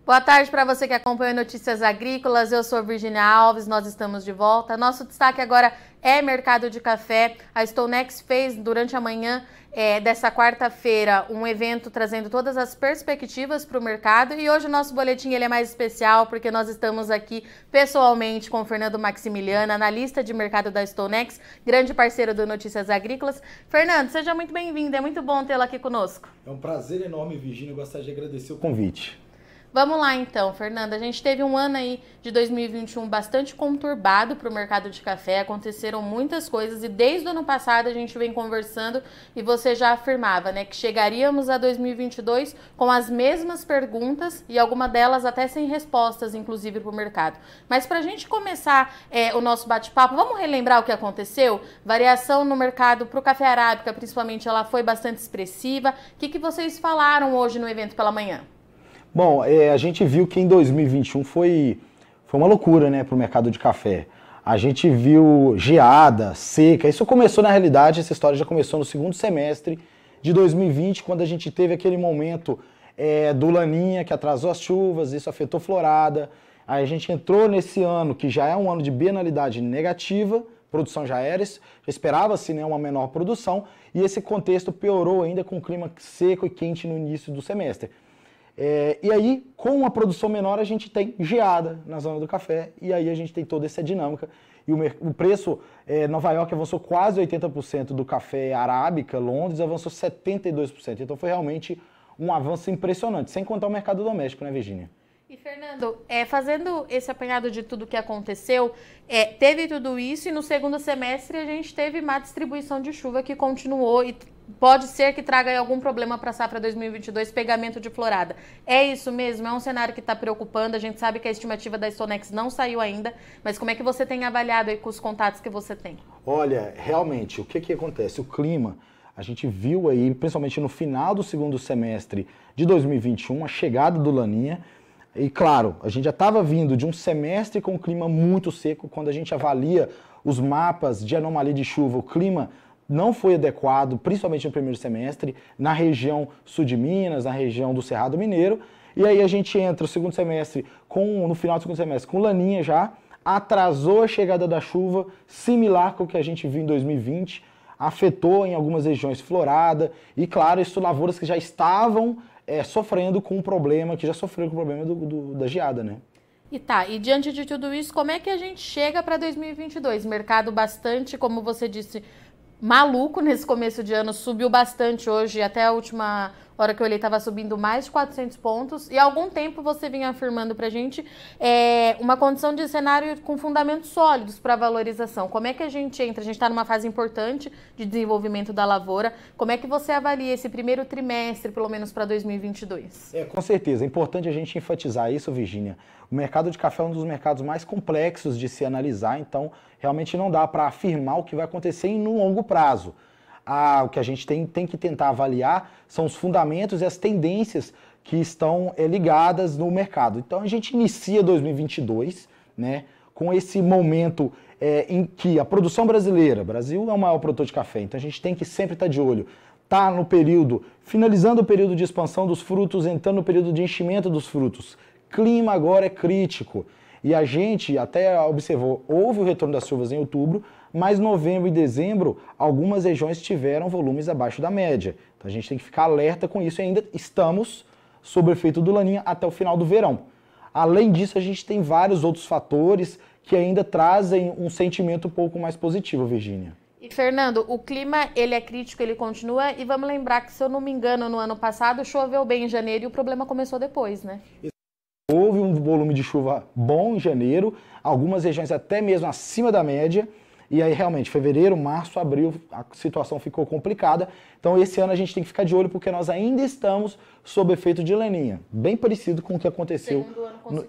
Boa tarde para você que acompanha Notícias Agrícolas, eu sou Virginia Alves, nós estamos de volta. Nosso destaque agora é mercado de café. A Stonex fez durante a manhã dessa quarta-feira um evento trazendo todas as perspectivas para o mercado e hoje o nosso boletim ele é mais especial porque nós estamos aqui pessoalmente com o Fernando Maximiliano, analista de mercado da Stonex, grande parceiro do Notícias Agrícolas. Fernando, seja muito bem-vindo, é muito bom tê-lo aqui conosco. É um prazer enorme, Virginia, eu gostaria de agradecer o convite. Vamos lá então, Fernanda. A gente teve um ano aí de 2021 bastante conturbado para o mercado de café, aconteceram muitas coisas e desde o ano passado a gente vem conversando e você já afirmava, né, que chegaríamos a 2022 com as mesmas perguntas e alguma delas até sem respostas, inclusive para o mercado. Mas para a gente começar o nosso bate-papo, vamos relembrar o que aconteceu? Variação no mercado para o café arábica, principalmente, ela foi bastante expressiva. O que vocês falaram hoje no evento pela manhã? Bom, a gente viu que em 2021 foi uma loucura, né, para o mercado de café. A gente viu geada, seca, isso começou na realidade, essa história já começou no segundo semestre de 2020, quando a gente teve aquele momento do Laninha, que atrasou as chuvas, isso afetou florada. Aí a gente entrou nesse ano, que já é um ano de bienalidade negativa, produção já esperava-se, né, uma menor produção, e esse contexto piorou ainda com o clima seco e quente no início do semestre. E aí, com uma produção menor, a gente tem geada na zona do café, e aí a gente tem toda essa dinâmica. E o preço, Nova York avançou quase 80% do café arábica, Londres avançou 72%. Então foi realmente um avanço impressionante, sem contar o mercado doméstico, né, Virginia? E, Fernando, fazendo esse apanhado de tudo que aconteceu, teve tudo isso e no segundo semestre a gente teve má distribuição de chuva que continuou e pode ser que traga aí algum problema para a safra 2022, pegamento de florada. É isso mesmo? É um cenário que está preocupando? A gente sabe que a estimativa da Stonex não saiu ainda, mas como é que você tem avaliado aí com os contatos que você tem? Olha, realmente, o que acontece? O clima, a gente viu aí, principalmente no final do segundo semestre de 2021, a chegada do Laninha. E claro, a gente já estava vindo de um semestre com um clima muito seco. Quando a gente avalia os mapas de anomalia de chuva, o clima não foi adequado, principalmente no primeiro semestre, na região sul de Minas, na região do Cerrado Mineiro. E aí a gente entra no segundo semestre, no final do segundo semestre, com Laninha já, atrasou a chegada da chuva, similar com o que a gente viu em 2020, afetou em algumas regiões florada, e claro, isso lavouras que já estavam sofrendo com o problema, que já sofreram com o problema da geada, né? E diante de tudo isso, como é que a gente chega para 2022? Mercado bastante, como você disse, maluco nesse começo de ano, subiu bastante hoje, até a última hora que eu olhei estava subindo mais de 400 pontos, e há algum tempo você vinha afirmando para a gente uma condição de cenário com fundamentos sólidos para valorização. Como é que a gente entra? A gente está numa fase importante de desenvolvimento da lavoura, como é que você avalia esse primeiro trimestre, pelo menos para 2022? Com certeza, é importante a gente enfatizar isso, Virginia. O mercado de café é um dos mercados mais complexos de se analisar, então realmente não dá para afirmar o que vai acontecer no longo prazo. O que a gente tem que tentar avaliar são os fundamentos e as tendências que estão ligadas no mercado. Então a gente inicia 2022, né, com esse momento em que a produção brasileira, o Brasil é o maior produtor de café, então a gente tem que sempre estar de olho. Está no período, finalizando o período de expansão dos frutos, entrando no período de enchimento dos frutos. Clima agora é crítico. E a gente até observou, houve o retorno das chuvas em outubro, mas novembro e dezembro, algumas regiões tiveram volumes abaixo da média. Então a gente tem que ficar alerta com isso e ainda estamos sob o efeito do Laninha até o final do verão. Além disso, a gente tem vários outros fatores que ainda trazem um sentimento um pouco mais positivo, Virginia. E, Fernando, o clima ele é crítico, ele continua, e vamos lembrar que, se eu não me engano, no ano passado choveu bem em janeiro e o problema começou depois, né? Houve um volume de chuva bom em janeiro, algumas regiões até mesmo acima da média, e aí realmente fevereiro, março, abril, a situação ficou complicada. Então esse ano a gente tem que ficar de olho porque nós ainda estamos sob efeito de Laninha, bem parecido com o que aconteceu.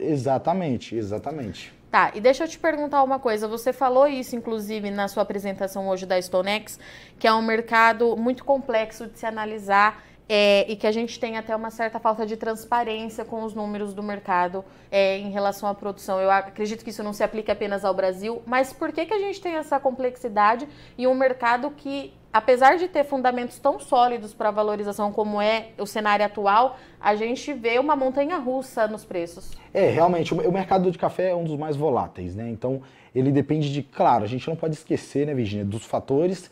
Exatamente. Tá, e deixa eu te perguntar uma coisa, você falou isso inclusive na sua apresentação hoje da Stonex, que é um mercado muito complexo de se analisar, e que a gente tem até uma certa falta de transparência com os números do mercado em relação à produção. Eu acredito que isso não se aplica apenas ao Brasil, mas por que a gente tem essa complexidade e um mercado que apesar de ter fundamentos tão sólidos para a valorização como é o cenário atual, a gente vê uma montanha-russa nos preços. Realmente, o mercado de café é um dos mais voláteis, né? Então, ele depende de, claro, a gente não pode esquecer, né, Virginia, dos fatores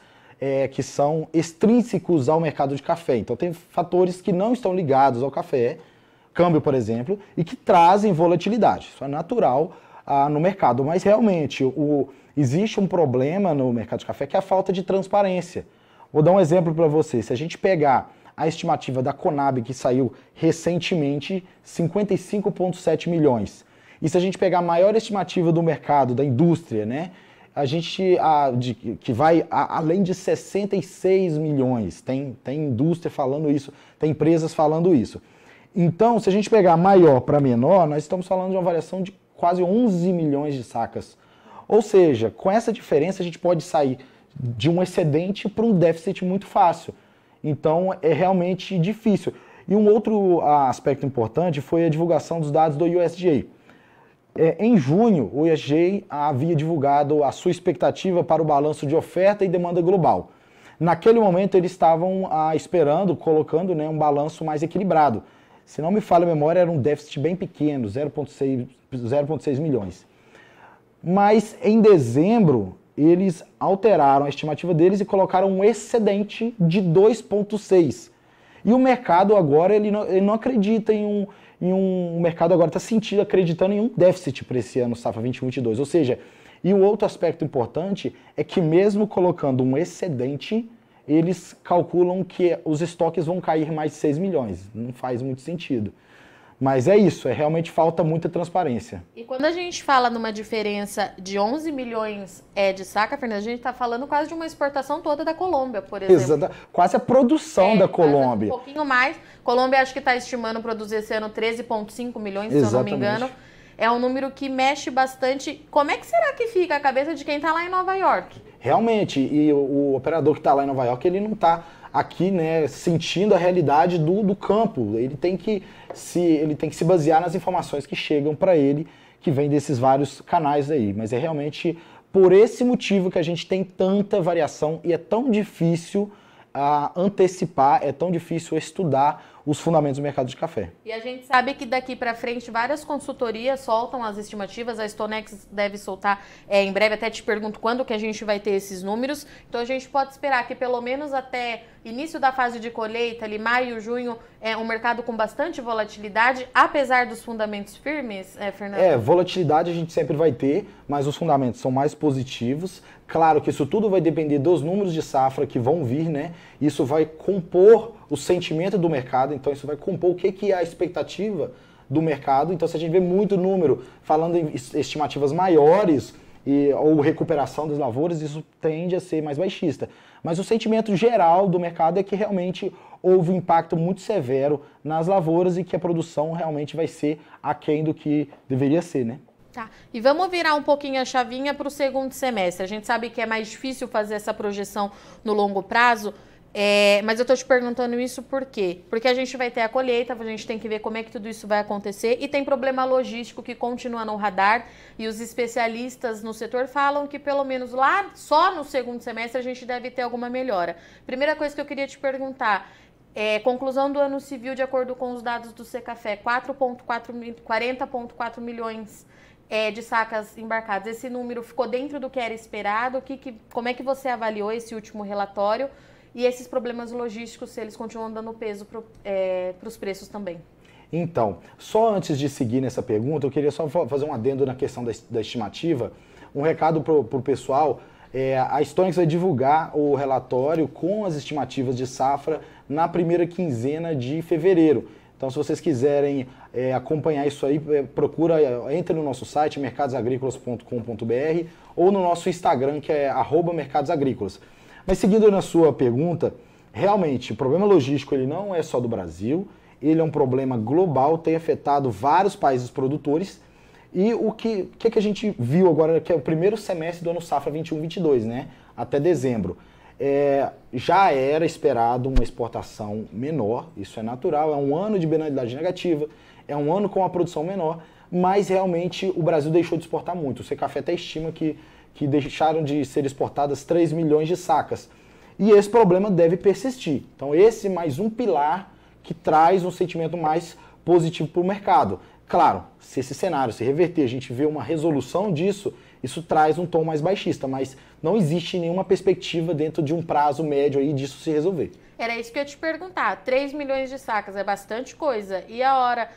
que são extrínsecos ao mercado de café. Então, tem fatores que não estão ligados ao café, câmbio, por exemplo, e que trazem volatilidade. Isso é natural no mercado, mas realmente existe um problema no mercado de café que é a falta de transparência. Vou dar um exemplo para você. Se a gente pegar a estimativa da Conab, que saiu recentemente, 55,7 milhões. E se a gente pegar a maior estimativa do mercado, da indústria, né, que vai além de 66 milhões. Tem indústria falando isso, tem empresas falando isso. Então, se a gente pegar maior para menor, nós estamos falando de uma variação de quase 11 milhões de sacas. Ou seja, com essa diferença a gente pode sair de um excedente para um déficit muito fácil. Então, é realmente difícil. E um outro aspecto importante foi a divulgação dos dados do USDA. Em junho, o USDA havia divulgado a sua expectativa para o balanço de oferta e demanda global. Naquele momento, eles estavam esperando, colocando, né, um balanço mais equilibrado. Se não me falha a memória, era um déficit bem pequeno, 0,6 milhões. Mas em dezembro, eles alteraram a estimativa deles e colocaram um excedente de 2,6. E o mercado agora, ele não acredita o mercado agora está acreditando em um déficit para esse ano, safra 21-22. Ou seja, e um outro aspecto importante é que mesmo colocando um excedente, eles calculam que os estoques vão cair mais de 6 milhões. Não faz muito sentido. Mas é isso, realmente falta muita transparência. E quando a gente fala numa diferença de 11 milhões de saca, Fernanda, a gente está falando quase de uma exportação toda da Colômbia, por exemplo. Exato, quase a produção da Colômbia. Um pouquinho mais. Colômbia acho que está estimando produzir esse ano 13,5 milhões, Exatamente. se eu não me engano. É um número que mexe bastante. Como é que será que fica a cabeça de quem está lá em Nova York? Realmente, e o operador que está lá em Nova York, ele não está aqui, né, sentindo a realidade do campo. Ele tem que se basear nas informações que chegam para ele, que vem desses vários canais aí. Mas é realmente por esse motivo que a gente tem tanta variação e é tão difícil antecipar, é tão difícil estudar os fundamentos do mercado de café. E a gente sabe que daqui para frente várias consultorias soltam as estimativas, a Stonex deve soltar em breve, até te pergunto quando que a gente vai ter esses números, então a gente pode esperar que pelo menos até início da fase de colheita, ali maio, junho, é um mercado com bastante volatilidade, apesar dos fundamentos firmes, Fernando? Volatilidade a gente sempre vai ter, mas os fundamentos são mais positivos. Claro que isso tudo vai depender dos números de safra que vão vir, né? Isso vai compor o sentimento do mercado, então isso vai compor o que é a expectativa do mercado. Então se a gente vê muito número falando em estimativas maiores ou recuperação das lavouras, isso tende a ser mais baixista. Mas o sentimento geral do mercado é que realmente houve um impacto muito severo nas lavouras e que a produção realmente vai ser aquém do que deveria ser, né? Tá, e vamos virar um pouquinho a chavinha para o segundo semestre. A gente sabe que é mais difícil fazer essa projeção no longo prazo, mas eu estou te perguntando isso por quê? Porque a gente vai ter a colheita, a gente tem que ver como é que tudo isso vai acontecer e tem problema logístico que continua no radar e os especialistas no setor falam que pelo menos lá, só no segundo semestre, a gente deve ter alguma melhora. Primeira coisa que eu queria te perguntar, conclusão do ano civil de acordo com os dados do Secafé, 40,4 milhões de sacas embarcadas. Esse número ficou dentro do que era esperado? Como é que você avaliou esse último relatório? E esses problemas logísticos, se eles continuam dando peso para os preços também? Então, só antes de seguir nessa pergunta, eu queria só fazer um adendo na questão da estimativa. Um recado para o pessoal, a Stonex vai divulgar o relatório com as estimativas de safra na primeira quinzena de fevereiro. Então, se vocês quiserem acompanhar isso aí, entre no nosso site, mercadosagricolas.com.br, ou no nosso Instagram, que é @mercadosagricolas. Mas seguindo na sua pergunta, realmente, o problema logístico ele não é só do Brasil, ele é um problema global, tem afetado vários países produtores. E o que a gente viu agora, que é o primeiro semestre do ano safra 21-22, né? Até dezembro. Já era esperado uma exportação menor, isso é natural, é um ano de penalidade negativa, é um ano com a produção menor, mas realmente o Brasil deixou de exportar muito. O Secafé até estima que deixaram de ser exportadas 3 milhões de sacas. E esse problema deve persistir. Então esse é mais um pilar que traz um sentimento mais positivo para o mercado. Claro, se esse cenário se reverter, a gente vê uma resolução disso, isso traz um tom mais baixista, mas não existe nenhuma perspectiva dentro de um prazo médio aí disso se resolver. Era isso que eu ia te perguntar. 3 milhões de sacas é bastante coisa. E a hora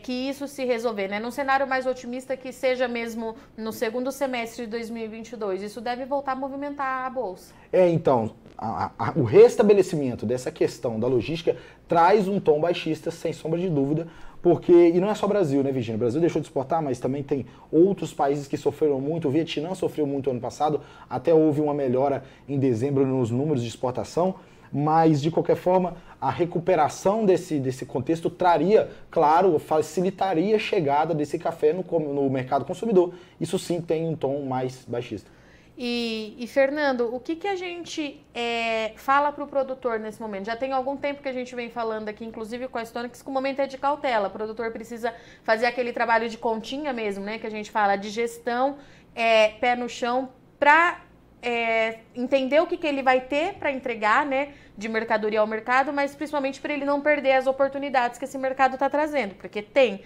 que isso se resolver, né? Num cenário mais otimista que seja mesmo no segundo semestre de 2022, isso deve voltar a movimentar a bolsa. Então, o restabelecimento dessa questão da logística traz um tom baixista, sem sombra de dúvida, porque, e não é só o Brasil, né, Virginia? O Brasil deixou de exportar, mas também tem outros países que sofreram muito. O Vietnã sofreu muito ano passado, até houve uma melhora em dezembro nos números de exportação, mas, de qualquer forma, a recuperação desse contexto traria, claro, facilitaria a chegada desse café no mercado consumidor. Isso sim tem um tom mais baixista. E Fernando, o que a gente fala para o produtor nesse momento? Já tem algum tempo que a gente vem falando aqui, inclusive com a Stonix, que o momento é de cautela. O produtor precisa fazer aquele trabalho de continha mesmo, né? Que a gente fala de gestão, pé no chão, para entender o que ele vai ter para entregar, né? De mercadoria ao mercado, mas principalmente para ele não perder as oportunidades que esse mercado está trazendo, porque tem...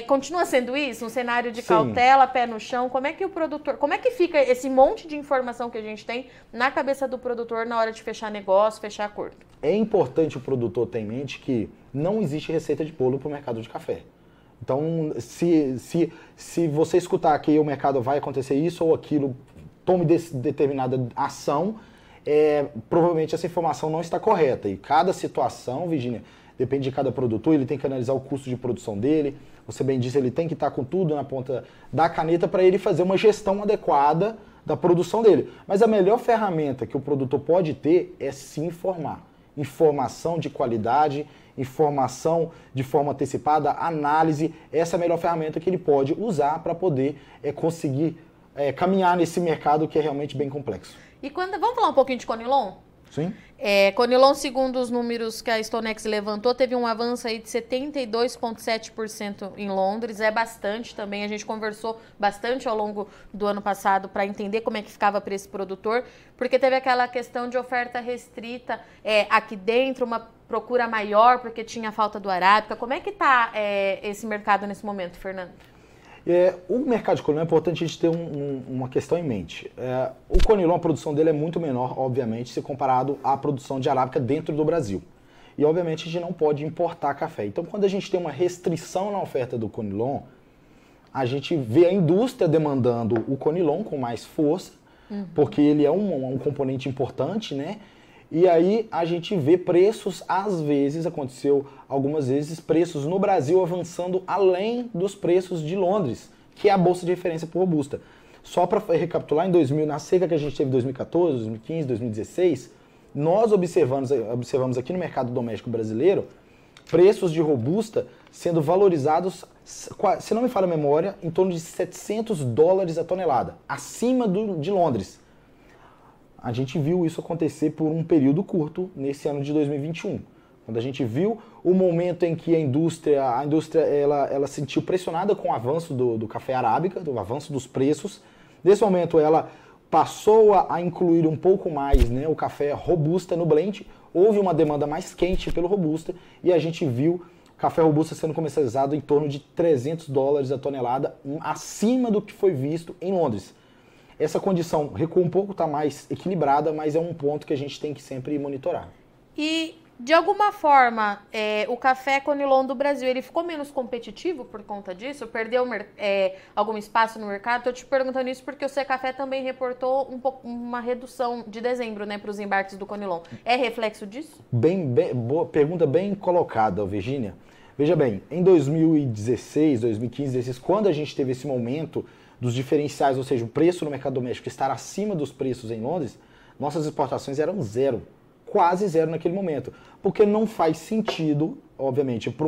continua sendo isso, um cenário de cautela, pé no chão. Como é que o produtor, como é que fica esse monte de informação que a gente tem na cabeça do produtor na hora de fechar negócio, fechar acordo? É importante o produtor ter em mente que não existe receita de bolo para o mercado de café. Então, se você escutar que o mercado vai acontecer isso ou aquilo, tome determinada ação, provavelmente essa informação não está correta. E cada situação, Virginia, depende de cada produtor, ele tem que analisar o custo de produção dele. Você bem disse, ele tem que estar com tudo na ponta da caneta para ele fazer uma gestão adequada da produção dele. Mas a melhor ferramenta que o produtor pode ter é se informar. Informação de qualidade, informação de forma antecipada, análise. Essa é a melhor ferramenta que ele pode usar para poder conseguir caminhar nesse mercado que é realmente bem complexo. E vamos falar um pouquinho de Conilon? Sim. Conilon, segundo os números que a Stonex levantou, teve um avanço aí de 72,7% em Londres, é bastante também. A gente conversou bastante ao longo do ano passado para entender como é que ficava para esse produtor, porque teve aquela questão de oferta restrita aqui dentro, uma procura maior porque tinha falta do arábica. Como é que está esse mercado nesse momento, Fernando? O mercado de Conilon é importante a gente ter uma questão em mente. O Conilon, a produção dele é muito menor, obviamente, se comparado à produção de arábica dentro do Brasil. E, obviamente, a gente não pode importar café. Então, quando a gente tem uma restrição na oferta do Conilon, a gente vê a indústria demandando o Conilon com mais força, porque ele é um componente importante, né? E aí a gente vê preços, às vezes, aconteceu algumas vezes, preços no Brasil avançando além dos preços de Londres, que é a bolsa de referência por robusta. Só para recapitular, na seca que a gente teve em 2014, 2015, 2016, nós observamos aqui no mercado doméstico brasileiro preços de robusta sendo valorizados, se não me falha a memória, em torno de $700 a tonelada, acima de Londres. A gente viu isso acontecer por um período curto nesse ano de 2021. Quando a gente viu o momento em que a indústria ela se sentiu pressionada com o avanço do café arábica, do avanço dos preços. Nesse momento ela passou a incluir um pouco mais, né, o café robusta no blend. Houve uma demanda mais quente pelo robusta e a gente viu o café robusta sendo comercializado em torno de $300 a tonelada, acima do que foi visto em Londres. Essa condição recuo um pouco, está mais equilibrada, mas é um ponto que a gente tem que sempre monitorar. E, de alguma forma, o café Conilon do Brasil, ele ficou menos competitivo por conta disso? Perdeu algum espaço no mercado? Estou te perguntando isso porque o Secafé também reportou uma redução de dezembro, né, para os embarques do Conilon. É reflexo disso? Boa pergunta, bem colocada, Virginia. Veja bem, em 2016, 2015, quando a gente teve esse momento dos diferenciais, ou seja, o preço no mercado doméstico estar acima dos preços em Londres, nossas exportações eram zero, quase zero naquele momento, porque não faz sentido, obviamente, para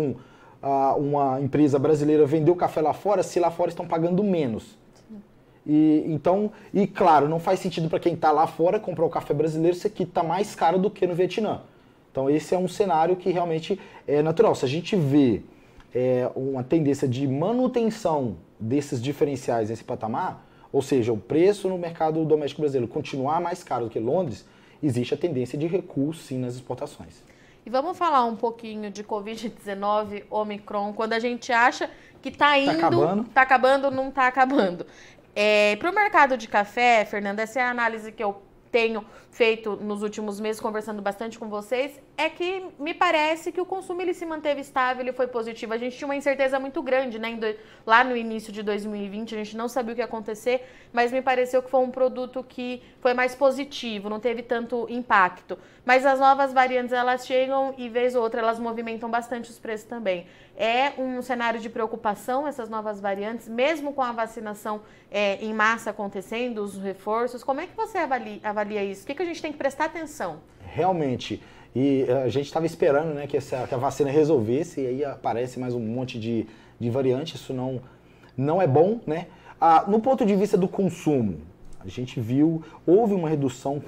uma empresa brasileira vender o café lá fora se lá fora estão pagando menos. E claro, não faz sentido para quem está lá fora comprar o café brasileiro se aqui está mais caro do que no Vietnã. Então esse é um cenário que realmente é natural. Se a gente vê uma tendência de manutenção desses diferenciais nesse patamar, ou seja, o preço no mercado doméstico brasileiro continuar mais caro do que Londres, existe a tendência de recuo, sim, nas exportações. E vamos falar um pouquinho de Covid-19, Omicron, quando a gente acha que está indo, está acabando, não está acabando. Para o mercado de café, Fernanda, essa é a análise que eu tenho feito nos últimos meses, conversando bastante com vocês, é que me parece que o consumo ele se manteve estável, ele foi positivo. A gente tinha uma incerteza muito grande, né? Lá no início de 2020, a gente não sabia o que ia acontecer, mas me pareceu que foi um produto que foi mais positivo, não teve tanto impacto. Mas as novas variantes, elas chegam e, vez ou outra, elas movimentam bastante os preços também. É um cenário de preocupação, essas novas variantes, mesmo com a vacinação em massa acontecendo, os reforços. Como é que você avalia isso? O que a gente tem que prestar atenção? Realmente, e a gente estava esperando, né, que a vacina resolvesse, e aí aparece mais um monte de variante, isso não é bom, né? No ponto de vista do consumo, a gente viu, houve uma redução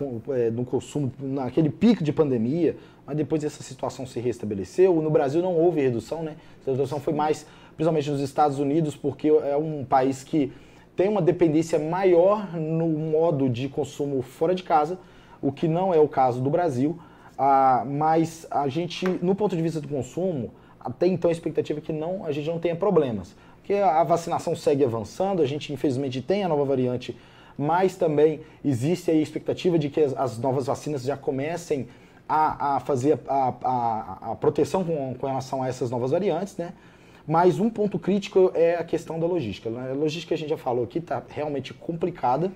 no consumo, naquele pico de pandemia, mas depois essa situação se restabeleceu. No Brasil não houve redução, né? Essa redução foi mais, principalmente nos Estados Unidos, porque é um país que tem uma dependência maior no modo de consumo fora de casa, o que não é o caso do Brasil. Mas a gente, no ponto de vista do consumo, até então a expectativa é que a gente não tenha problemas. Porque a vacinação segue avançando, a gente infelizmente tem a nova variante, mas também existe aí a expectativa de que as novas vacinas já comecem a fazer a proteção com relação a essas novas variantes, né? Mas um ponto crítico é a questão da logística. A logística, a gente já falou aqui, está realmente complicada.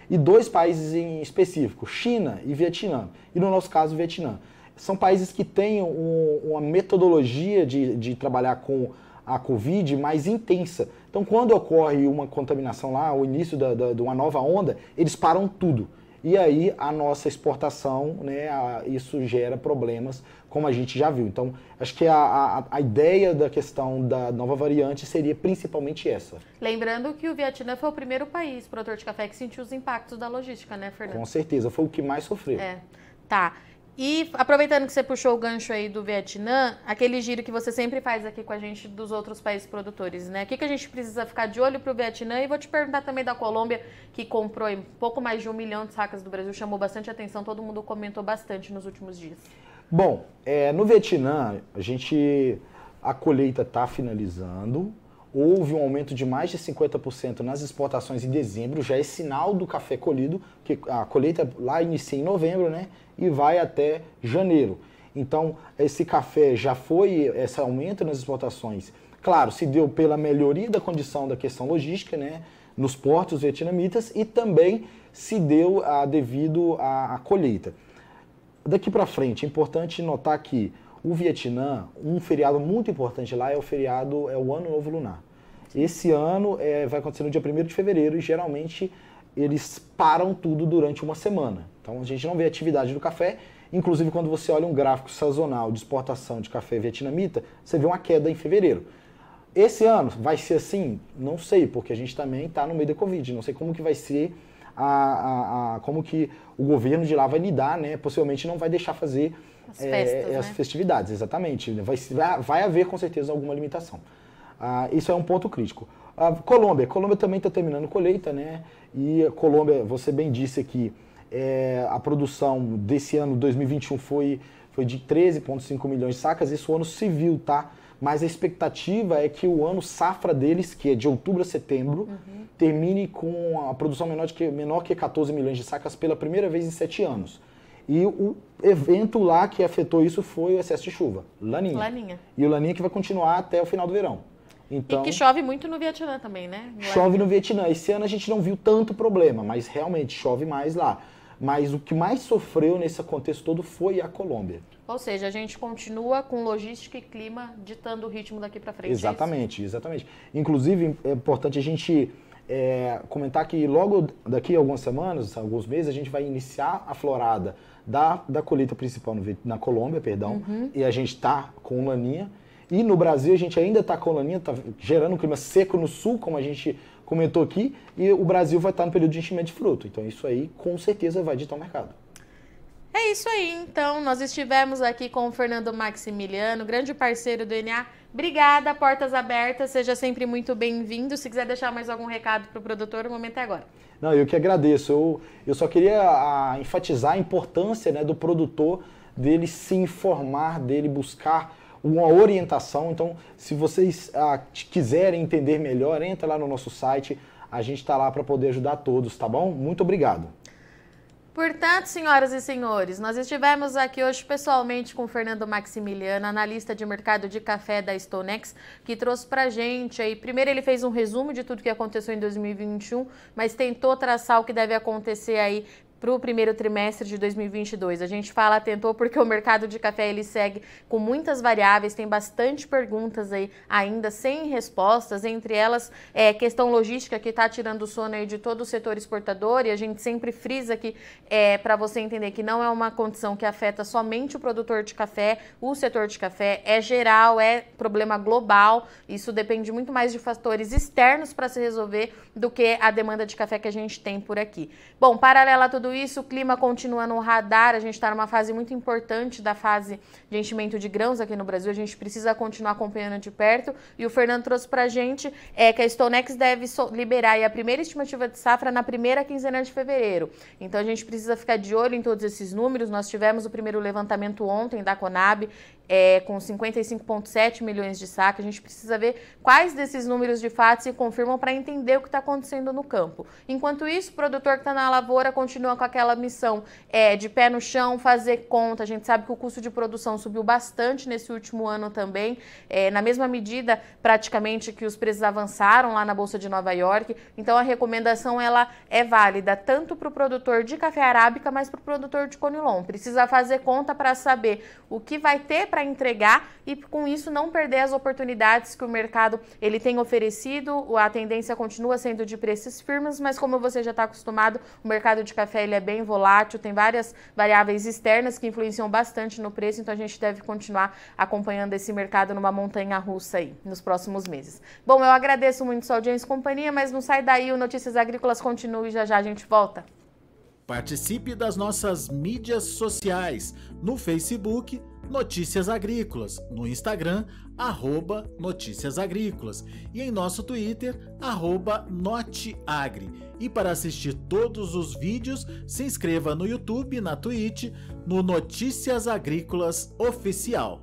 E dois países em específico, China e Vietnã, e no nosso caso, Vietnã. São países que têm uma metodologia de trabalhar com a Covid mais intensa. Então, quando ocorre uma contaminação lá, o início de uma nova onda, eles param tudo. E aí, a nossa exportação, né, isso gera problemas, como a gente já viu. Então, acho que a ideia da questão da nova variante seria principalmente essa. Lembrando que o Vietnã foi o primeiro país produtor de café que sentiu os impactos da logística, né, Fernanda? Com certeza, foi o que mais sofreu. Tá. E aproveitando que você puxou o gancho aí do Vietnã, aquele giro que você sempre faz aqui com a gente dos outros países produtores, né? O que a gente precisa ficar de olho para o Vietnã? E vou te perguntar também da Colômbia, que comprou um pouco mais de 1 milhão de sacas do Brasil, chamou bastante atenção, todo mundo comentou bastante nos últimos dias. Bom, no Vietnã, a colheita está finalizando. Houve um aumento de mais de 50% nas exportações em dezembro, já é sinal do café colhido, que a colheita lá inicia em novembro, né, e vai até janeiro. Então, esse café já foi, esse aumento nas exportações, claro, se deu pela melhoria da condição da questão logística, né, nos portos vietnamitas, e também se deu devido à colheita. Daqui para frente, é importante notar que o Vietnã, um feriado muito importante lá é o Ano Novo Lunar. Esse ano vai acontecer no dia 1º de fevereiro e geralmente eles param tudo durante uma semana. Então a gente não vê atividade do café, inclusive quando você olha um gráfico sazonal de exportação de café vietnamita, você vê uma queda em fevereiro. Esse ano vai ser assim? Não sei, porque a gente também está no meio da Covid, não sei como que vai ser como que o governo de lá vai lidar, né? Possivelmente não vai deixar fazer as festividades, exatamente. Vai haver com certeza alguma limitação. Isso é um ponto crítico. Colômbia também está terminando colheita, né? E a Colômbia, você bem disse aqui, a produção desse ano 2021 foi de 13,5 milhões de sacas, isso o ano civil, tá? Mas a expectativa é que o ano safra deles, que é de outubro a setembro, termine com a produção menor que 14 milhões de sacas pela primeira vez em 7 anos. E o evento lá que afetou isso foi o excesso de chuva, Laninha. E o Laninha que vai continuar até o final do verão. Então, e que chove muito no Vietnã também, né? Chove no Vietnã. Esse ano a gente não viu tanto problema, mas realmente chove mais lá. Mas o que mais sofreu nesse contexto todo foi a Colômbia. Ou seja, a gente continua com logística e clima ditando o ritmo daqui para frente. Exatamente, exatamente. Inclusive, é importante a gente comentar que logo daqui a algumas semanas, alguns meses, a gente vai iniciar a florada da colheita principal na Colômbia, e a gente está com Laninha. E no Brasil a gente ainda está com Laninha, está gerando um clima seco no sul, como a gente comentou aqui, e o Brasil vai estar no período de enchimento de fruto. Então isso aí com certeza vai ditar o mercado. É é isso aí, então. Nós estivemos aqui com o Fernando Maximiliano, grande parceiro do ENA. Obrigada, portas abertas, seja sempre muito bem-vindo. Se quiser deixar mais algum recado para o produtor, o momento é agora. Não, eu que agradeço. Eu só queria enfatizar a importância, né, do produtor, dele se informar, dele buscar uma orientação. Então, se vocês quiserem entender melhor, entra lá no nosso site. A gente está lá para poder ajudar todos, tá bom? Muito obrigado. Portanto, senhoras e senhores, nós estivemos aqui hoje pessoalmente com o Fernando Maximiliano, analista de mercado de café da StoneX, que trouxe pra gente aí, primeiro ele fez um resumo de tudo que aconteceu em 2021, mas tentou traçar o que deve acontecer aí para o primeiro trimestre de 2022. A gente tentou porque o mercado de café ele segue com muitas variáveis, tem bastante perguntas aí ainda sem respostas, entre elas questão logística que está tirando o sono aí de todo o setor exportador, e a gente sempre frisa aqui para você entender que não é uma condição que afeta somente o produtor de café, o setor de café é geral, é problema global, isso depende muito mais de fatores externos para se resolver do que a demanda de café que a gente tem por aqui. Bom, paralelo a tudo isso, o clima continua no radar, a gente está numa fase muito importante da fase de enchimento de grãos aqui no Brasil, a gente precisa continuar acompanhando de perto, e o Fernando trouxe para a gente que a StoneX deve liberar aí a primeira estimativa de safra na primeira quinzena de fevereiro. Então a gente precisa ficar de olho em todos esses números. Nós tivemos o primeiro levantamento ontem da Conab, com 55,7 milhões de sacas. A gente precisa ver quais desses números de fato se confirmam para entender o que está acontecendo no campo. Enquanto isso, o produtor que está na lavoura continua com aquela missão de pé no chão, fazer conta. A gente sabe que o custo de produção subiu bastante nesse último ano também, na mesma medida praticamente que os preços avançaram lá na Bolsa de Nova York. Então a recomendação ela é válida tanto para o produtor de café arábica, mas para o produtor de Conilon. Precisa fazer conta para saber o que vai ter para entregar e com isso não perder as oportunidades que o mercado ele tem oferecido. A tendência continua sendo de preços firmes, mas como você já está acostumado, o mercado de café ele é bem volátil, tem várias variáveis externas que influenciam bastante no preço, então a gente deve continuar acompanhando esse mercado numa montanha-russa aí nos próximos meses. Bom, eu agradeço muito sua audiência e companhia, mas não sai daí, o Notícias Agrícolas continua e já já a gente volta. Participe das nossas mídias sociais, no Facebook, Notícias Agrícolas, no Instagram, @Notícias Agrícolas e em nosso Twitter, @Noteagri. E para assistir todos os vídeos, se inscreva no YouTube, na Twitch, no Notícias Agrícolas Oficial.